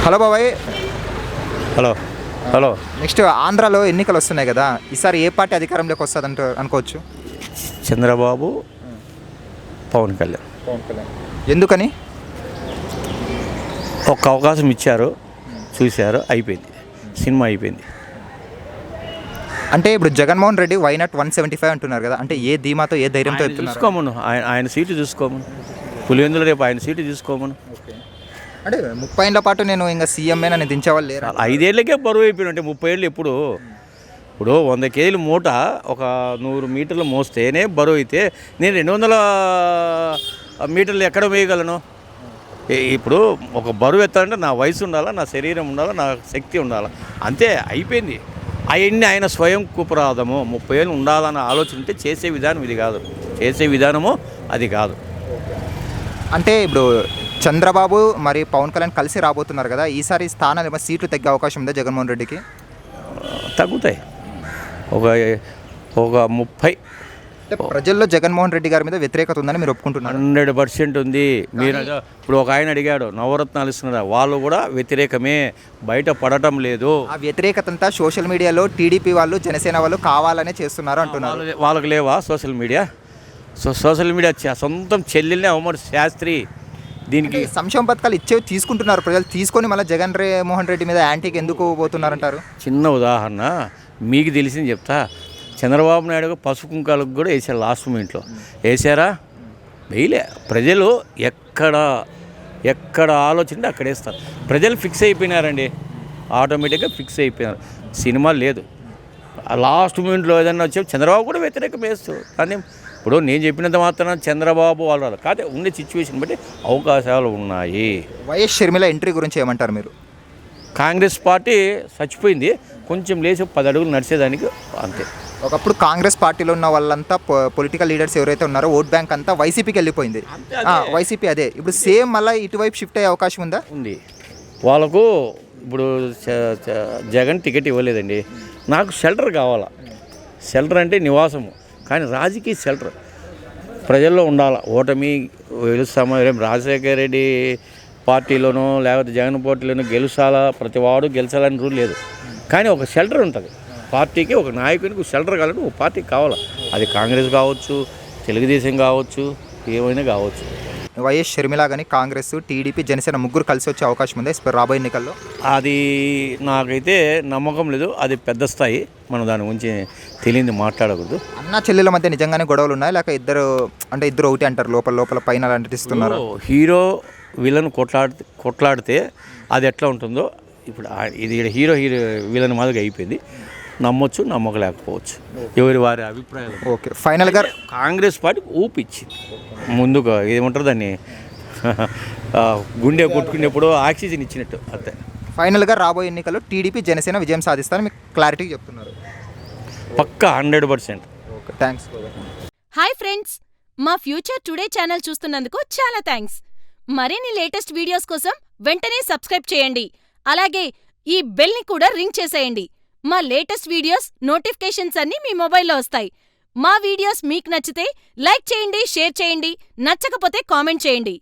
Hello బాబాయ్. Hello hello next ఆంధ్రాలో ఎన్నికలు వస్తున్నాయి కదా, ఈసారి ఏ పార్టీ అధికారంలోకి వస్తుంది అనుకోవచ్చు? చంద్రబాబు, పవన్ కళ్యాణ్. ఎందుకని? ఒక అవకాశం ఇచ్చారు, చూశారు, అయిపోయింది, సినిమా అయిపోయింది. అంటే ఇప్పుడు జగన్మోహన్ రెడ్డి వైనాట్ 175 అంటున్నారు కదా, అంటే ఏ ధీమాతో ఏ ధైర్యంతో చూసుకోమను, ఆయన సీటు చూసుకోమను, పులివెందులు రేపు ఆయన సీటు చూసుకోమను. అంటే 30 ఏళ్ళ పాటు నేను ఇంకా సీఎంఏ నన్ను దించేవాళ్ళు లేరు. 5 ఏళ్ళకే బరువు అయిపోయినట్టే. 30 ఏళ్ళు ఇప్పుడు 100 కేజీల మూట ఒక 100 మీటర్లు మోస్తేనే బరువు అయితే నేను 200 మీటర్లు ఎక్కడ వేయగలను? ఇప్పుడు ఒక బరువు ఎత్తాలంటే నా వయసు ఉండాలా, నా శరీరం ఉండాలా, నా శక్తి ఉండాలా, అంతే, అయిపోయింది. అవన్నీ ఆయన స్వయం కుపరాధము. 30 ఏళ్ళు ఉండాలన్న ఆలోచన ఉంటే చేసే విధానం ఇది కాదు, చేసే విధానము అది కాదు. అంటే ఇప్పుడు చంద్రబాబు మరి పవన్ కళ్యాణ్ కలిసి రాబోతున్నారు కదా, ఈసారి స్థానాలు ఏమైనా సీట్లు తగ్గే అవకాశం ఉందా జగన్మోహన్ రెడ్డికి? తగ్గుతాయి, ఒక 30. ప్రజల్లో జగన్మోహన్ రెడ్డి గారి మీద వ్యతిరేకత ఉందని మీరు ఒప్పుకుంటున్నారు? 100% ఉంది. మీరు ఇప్పుడు ఒక ఆయన అడిగాడు నవరత్నాలు ఇస్తున్నారా, వాళ్ళు కూడా వ్యతిరేకమే, బయట పడటం లేదు. ఆ వ్యతిరేకత అంతా సోషల్ మీడియాలో టీడీపీ వాళ్ళు, జనసేన వాళ్ళు కావాలనే చేస్తున్నారు అంటున్నారు. వాళ్ళకి లేవా సోషల్ మీడియా? సోషల్ మీడియా సొంతం చెల్లెల్ని అవమరు శాస్త్రి. దీనికి సంక్షేమ పథకాలు ఇచ్చేవి తీసుకుంటున్నారు ప్రజలు, తీసుకొని మళ్ళీ మోహన్ రెడ్డి మీద యాంటీకి ఎందుకు పోతున్నారంటారు? చిన్న ఉదాహరణ మీకు తెలిసింది చెప్తా. చంద్రబాబు నాయుడు పసుపు కుంకాలకు కూడా వేసారు, లాస్ట్ మూమెంట్లో వేసారా? వేయలే. ప్రజలు ఎక్కడ ఆలోచన అక్కడ వేస్తారు. ప్రజలు ఫిక్స్ అయిపోయినారండి, ఆటోమేటిక్గా ఫిక్స్ అయిపోయినారు. సినిమా లేదు, లాస్ట్ మూమెంట్లో ఏదన్నా వచ్చే చంద్రబాబు కూడా వ్యతిరేకం వేస్తూ. కానీ ఇప్పుడు నేను చెప్పినంత మాత్రం చంద్రబాబు వాళ్ళు రాదు, కాకపోతే ఉండే సిచ్యువేషన్ బట్టి అవకాశాలు ఉన్నాయి. వైఎస్ షర్మిల ఎంట్రీ గురించి ఏమంటారు మీరు? కాంగ్రెస్ పార్టీ చచ్చిపోయింది, కొంచెం లేచి 10 అడుగులు నడిచేదానికి అంతే. ఒకప్పుడు కాంగ్రెస్ పార్టీలో ఉన్న వాళ్ళంతా పొలిటికల్ లీడర్స్ ఎవరైతే ఉన్నారో ఓట్ బ్యాంక్ అంతా వైసీపీకి వెళ్ళిపోయింది. వైసీపీ అదే ఇప్పుడు సేమ్ మళ్ళీ ఇటువైపు షిఫ్ట్ అయ్యే అవకాశం ఉందా? ఉంది. వాళ్ళకు ఇప్పుడు జగన్ టికెట్ ఇవ్వలేదండి, నాకు షెల్టర్ కావాలా. షెల్టర్ అంటే నివాసము, కానీ రాజకీయ షెల్టర్ ప్రజల్లో ఉండాలి. ఓటమి గెలుస్తామో, రాజశేఖర రెడ్డి పార్టీలోనో లేకపోతే జగన్ పార్టీలోనో గెలుస్తాలా, ప్రతివాడు గెలిచాలని రూల్ లేదు. కానీ ఒక షెల్టర్ ఉంటుంది పార్టీకి, ఒక నాయకునికి షెల్టర్ కావాలంటే ఒక పార్టీకి కావాలి. అది కాంగ్రెస్ కావచ్చు, తెలుగుదేశం కావచ్చు, ఏమైనా కావచ్చు. వైఎస్ షర్మిల కానీ కాంగ్రెస్, టీడీపీ, జనసేన ముగ్గురు కలిసి వచ్చే అవకాశం ఉంది రాబోయే ఎన్నికల్లో? అది నాకైతే నమ్మకం లేదు. అది పెద్ద స్థాయి, మనం దాని గురించి తెలియంది మాట్లాడకూడదు. అన్న చెల్లెల మధ్య నిజంగానే గొడవలు ఉన్నాయి, లేక ఇద్దరు ఒకటి అంటారు, లోపల పైన అంటిస్తున్నారు? హీరో విలన్ కొట్లాడితే అది ఎట్లా ఉంటుందో ఇప్పుడు ఇది హీరో విలన్ మాదిరిగా అయిపోయింది. నమ్మొచ్చు, నమ్మకలేకపోవచ్చు, ఎవరి వారి అభిప్రాయాలు. ఓకే, ఫైనల్గా కాంగ్రెస్ పార్టీకి ఊపిచ్చింది ముందుగా, ఏమంటారు దాన్ని, గుండె కొట్టుకునేప్పుడు ఆక్సిజన్ ఇచ్చినట్టు అంతే. ఫైనల్గా రాబోయే ఎన్నికల్లో టీడీపీ, జనసేన విజయం సాధిస్తారని మీకు క్లారిటీ చెప్తున్నారు? పక్కా 100%. Okay, thanks. హాయ్ ఫ్రెండ్స్, మా ఫ్యూచర్ టుడే ఛానల్ చూస్తున్నందుకు చాలా థ్యాంక్స్. మరిన్ని లేటెస్ట్ వీడియోస్ కోసం వెంటనే సబ్స్క్రైబ్ చేయండి. అలాగే ఈ బెల్ని కూడా రింగ్ చేసేయండి. మా లేటెస్ట్ వీడియోస్ నోటిఫికేషన్స్ అన్నీ మీ మొబైల్లో వస్తాయి. మా వీడియోస్ మీకు నచ్చితే లైక్ చేయండి, షేర్ చేయండి, నచ్చకపోతే కామెంట్ చేయండి.